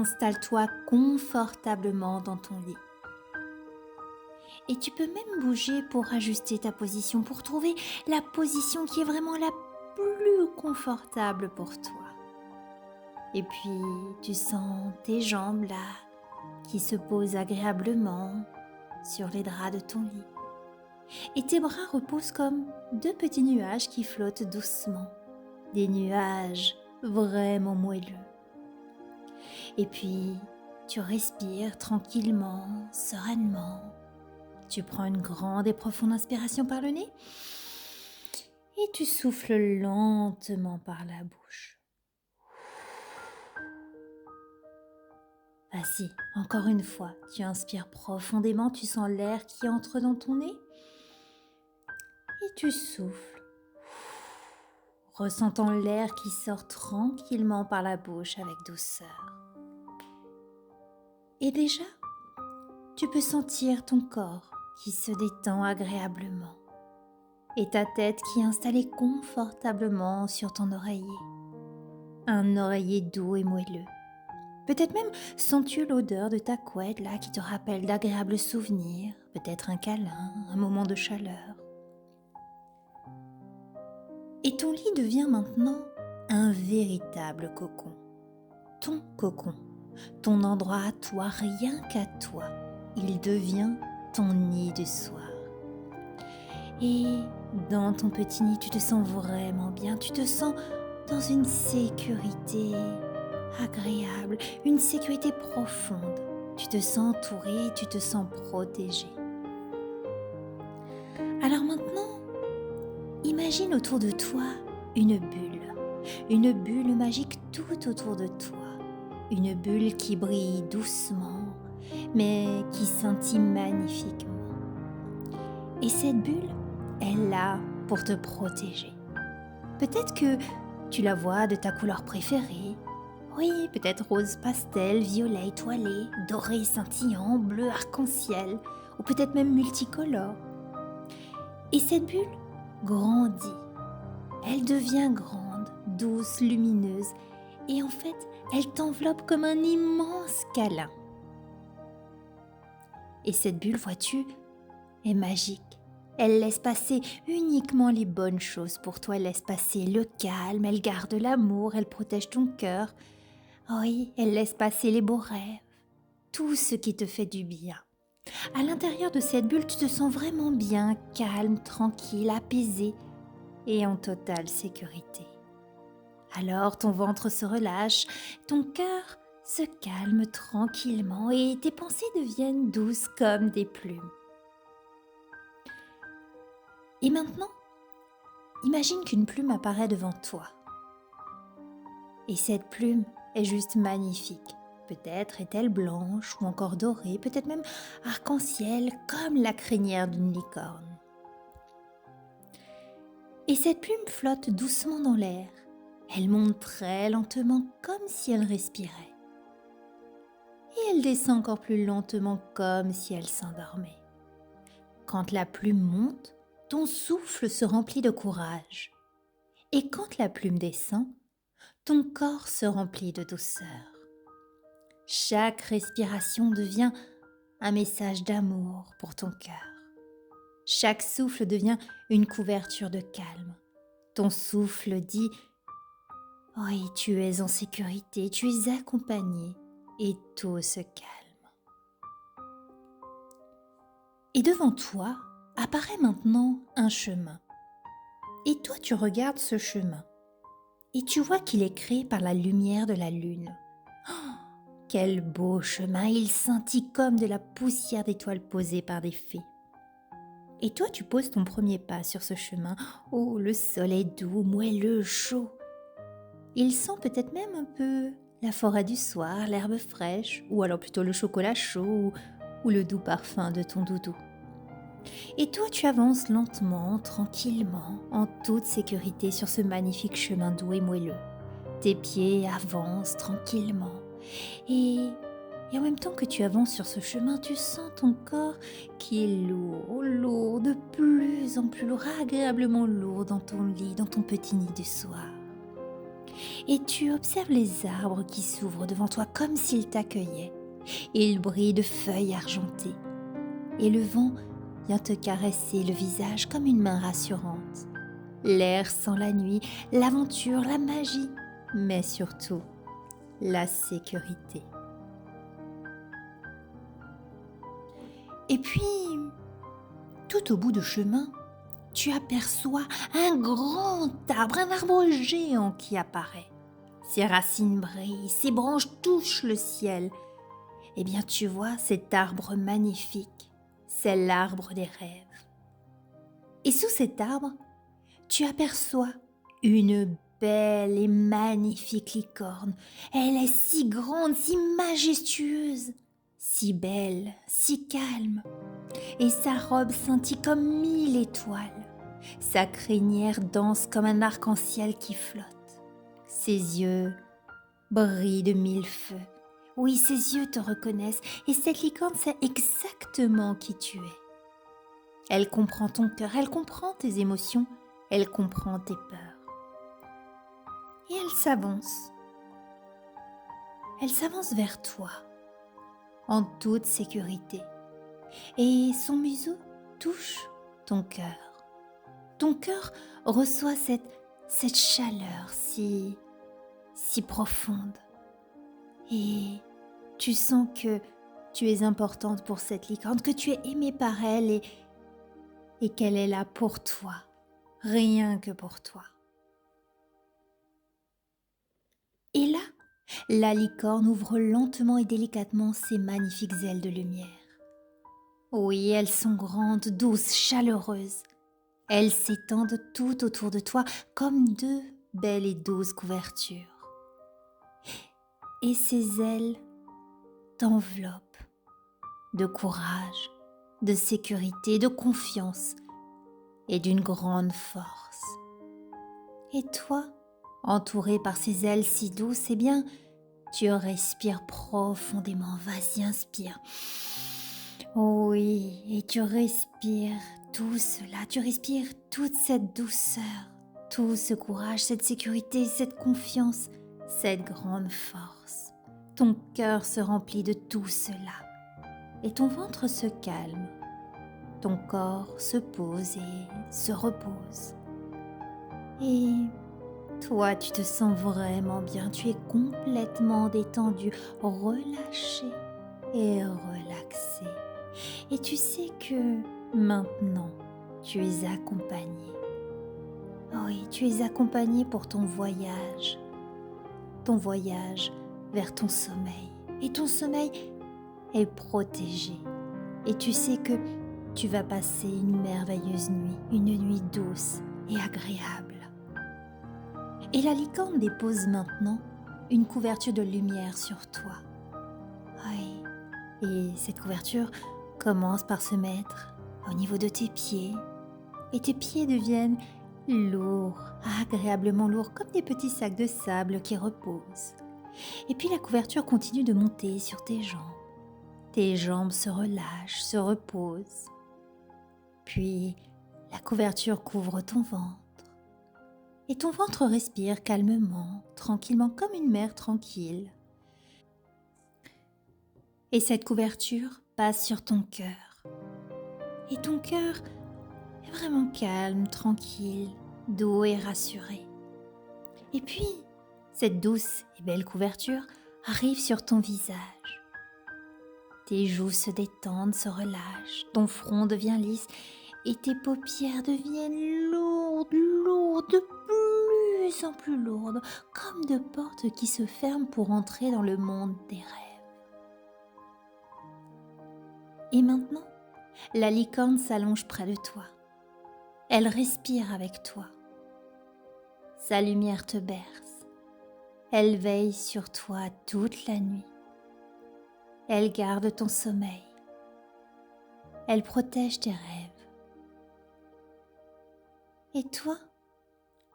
installe-toi confortablement dans ton lit. Et tu peux même bouger pour ajuster ta position, pour trouver la position qui est vraiment la plus confortable pour toi. Et puis, tu sens tes jambes là, qui se posent agréablement sur les draps de ton lit. Et tes bras reposent comme deux petits nuages qui flottent doucement. Des nuages vraiment moelleux. Et puis, tu respires tranquillement, sereinement. Tu prends une grande et profonde inspiration par le nez et tu souffles lentement par la bouche. Vas-y, encore une fois, tu inspires profondément, tu sens l'air qui entre dans ton nez et tu souffles, ressentant l'air qui sort tranquillement par la bouche avec douceur. Et déjà, tu peux sentir ton corps qui se détend agréablement et ta tête qui est installée confortablement sur ton oreiller. Un oreiller doux et moelleux. Peut-être même sens-tu l'odeur de ta couette là qui te rappelle d'agréables souvenirs, peut-être un câlin, un moment de chaleur. Et ton lit devient maintenant un véritable cocon. Ton cocon, ton endroit à toi, rien qu'à toi. Il devient ton nid du soir. Et dans ton petit nid, tu te sens vraiment bien, tu te sens dans une sécurité agréable, une sécurité profonde. Tu te sens entouré, tu te sens protégé. Alors maintenant, imagine autour de toi une bulle magique tout autour de toi. Une bulle qui brille doucement, mais qui scintille magnifiquement. Et cette bulle, elle est là pour te protéger. Peut-être que tu la vois de ta couleur préférée. Oui, peut-être rose pastel, violet étoilé, doré scintillant, bleu arc-en-ciel, ou peut-être même multicolore. Et cette bulle grandit. Elle devient grande, douce, lumineuse, et en fait, elle t'enveloppe comme un immense câlin. Et cette bulle, vois-tu, est magique. Elle laisse passer uniquement les bonnes choses pour toi. Elle laisse passer le calme, elle garde l'amour, elle protège ton cœur. Oui, elle laisse passer les beaux rêves, tout ce qui te fait du bien. À l'intérieur de cette bulle, tu te sens vraiment bien, calme, tranquille, apaisé et en totale sécurité. Alors ton ventre se relâche, ton cœur se calme tranquillement et tes pensées deviennent douces comme des plumes. Et maintenant, imagine qu'une plume apparaît devant toi. Et cette plume est juste magnifique. Peut-être est-elle blanche ou encore dorée, peut-être même arc-en-ciel comme la crinière d'une licorne. Et cette plume flotte doucement dans l'air. Elle monte très lentement comme si elle respirait. Et elle descend encore plus lentement comme si elle s'endormait. Quand la plume monte, ton souffle se remplit de courage. Et quand la plume descend, ton corps se remplit de douceur. Chaque respiration devient un message d'amour pour ton cœur. Chaque souffle devient une couverture de calme. Ton souffle dit « Oui, tu es en sécurité, tu es accompagné et tout se calme. » Et devant toi apparaît maintenant un chemin. Et toi, tu regardes ce chemin. Et tu vois qu'il est créé par la lumière de la lune. Oh, quel beau chemin, il scintille comme de la poussière d'étoiles posée par des fées. Et toi, tu poses ton premier pas sur ce chemin. Oh, le sol est doux, moelleux, chaud. Il sent peut-être même un peu la forêt du soir, l'herbe fraîche, ou alors plutôt le chocolat chaud, ou le doux parfum de ton doudou. Et toi, tu avances lentement, tranquillement, en toute sécurité sur ce magnifique chemin doux et moelleux. Tes pieds avancent tranquillement. Et en même temps que tu avances sur ce chemin, tu sens ton corps qui est lourd, lourd, de plus en plus lourd, agréablement lourd dans ton lit, dans ton petit nid du soir. et tu observes les arbres qui s'ouvrent devant toi comme s'ils t'accueillaient. Ils brillent de feuilles argentées et le vent vient te caresser le visage comme une main rassurante. L'air sent la nuit, l'aventure, la magie, mais surtout la sécurité. Et puis, tout au bout du chemin, tu aperçois un grand arbre, un arbre géant qui apparaît. Ses racines brillent, ses branches touchent le ciel. Eh bien, tu vois cet arbre magnifique, c'est l'arbre des rêves. Et sous cet arbre, tu aperçois une belle et magnifique licorne. Elle est si grande, si majestueuse, si belle, si calme. Et sa robe scintille comme 1000 étoiles. Sa crinière danse comme un arc-en-ciel qui flotte. Ses yeux brillent de 1000 feux. Oui, ses yeux te reconnaissent et cette licorne sait exactement qui tu es. Elle comprend ton cœur, elle comprend tes émotions, elle comprend tes peurs. Et elle s'avance. Elle s'avance vers toi, en toute sécurité. Et son museau touche ton cœur. Ton cœur reçoit cette chaleur si profonde. Et tu sens que tu es importante pour cette licorne, que tu es aimée par elle et qu'elle est là pour toi, rien que pour toi. Et là, la licorne ouvre lentement et délicatement ses magnifiques ailes de lumière. Oui, elles sont grandes, douces, chaleureuses. Elles s'étendent tout autour de toi comme deux belles et douces couvertures. Et ces ailes t'enveloppent de courage, de sécurité, de confiance et d'une grande force. Et toi, entouré par ces ailes si douces, eh bien, tu respires profondément. Vas-y, inspire. Oui, et tu respires tout cela, tu respires toute cette douceur, tout ce courage, cette sécurité, cette confiance, cette grande force. Ton cœur se remplit de tout cela et ton ventre se calme. Ton corps se pose et se repose. Et toi, tu te sens vraiment bien, tu es complètement détendu, relâché et relaxé. Et tu sais que maintenant, tu es accompagné. Oui, tu es accompagné pour ton voyage vers ton sommeil. Et ton sommeil est protégé. Et tu sais que tu vas passer une merveilleuse nuit, une nuit douce et agréable. Et la licorne dépose maintenant une couverture de lumière sur toi. Oui, et cette couverture commence par se mettre au niveau de tes pieds. Et tes pieds deviennent lourds, agréablement lourds, comme des petits sacs de sable qui reposent. Et puis la couverture continue de monter sur tes jambes. Tes jambes se relâchent, se reposent. Puis la couverture couvre ton ventre. Et ton ventre respire calmement, tranquillement, comme une mer tranquille. Et cette couverture passe sur ton cœur. Et ton cœur est vraiment calme, tranquille, doux et rassuré. Et puis, cette douce et belle couverture arrive sur ton visage. Tes joues se détendent, se relâchent, ton front devient lisse et tes paupières deviennent lourdes, de plus en plus lourdes, comme de portes qui se ferment pour entrer dans le monde des rêves. Et maintenant, la licorne s'allonge près de toi. Elle respire avec toi. Sa lumière te berce. Elle veille sur toi toute la nuit. Elle garde ton sommeil. Elle protège tes rêves. Et toi,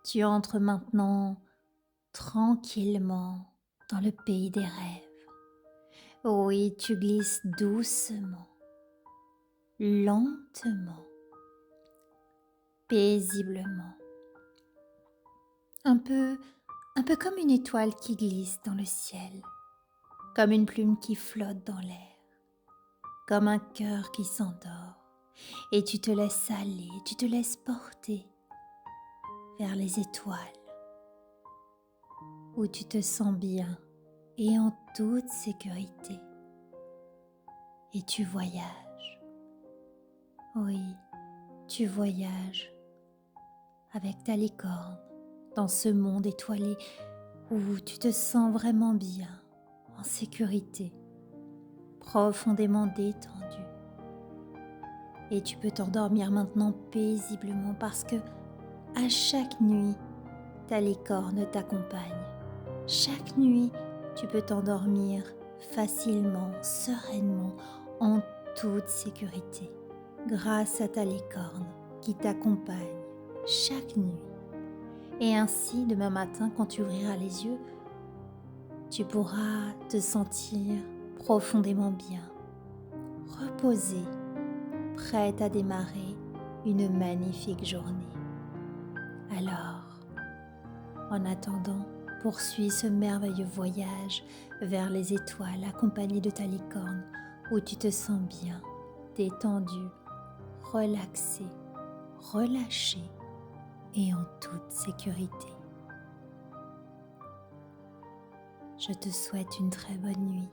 tu entres maintenant tranquillement dans le pays des rêves. Oui, tu glisses doucement, lentement, paisiblement. Un peu un peu comme une étoile qui glisse dans le ciel, comme une plume qui flotte dans l'air, comme un cœur qui s'endort, et tu te laisses aller, tu te laisses porter vers les étoiles, où tu te sens bien et en toute sécurité. Et tu voyages, oui, tu voyages avec ta licorne dans ce monde étoilé où tu te sens vraiment bien, en sécurité, profondément détendu. Et tu peux t'endormir maintenant paisiblement parce que à chaque nuit, ta licorne t'accompagne. Chaque nuit, tu peux t'endormir facilement, sereinement, en toute sécurité, grâce à ta licorne qui t'accompagne chaque nuit. Et ainsi, demain matin, quand tu ouvriras les yeux, tu pourras te sentir profondément bien, reposé, prête à démarrer une magnifique journée. Alors, en attendant, poursuis ce merveilleux voyage vers les étoiles accompagné de ta licorne où tu te sens bien, détendu, relaxé, relâché et en toute sécurité. Je te souhaite une très bonne nuit.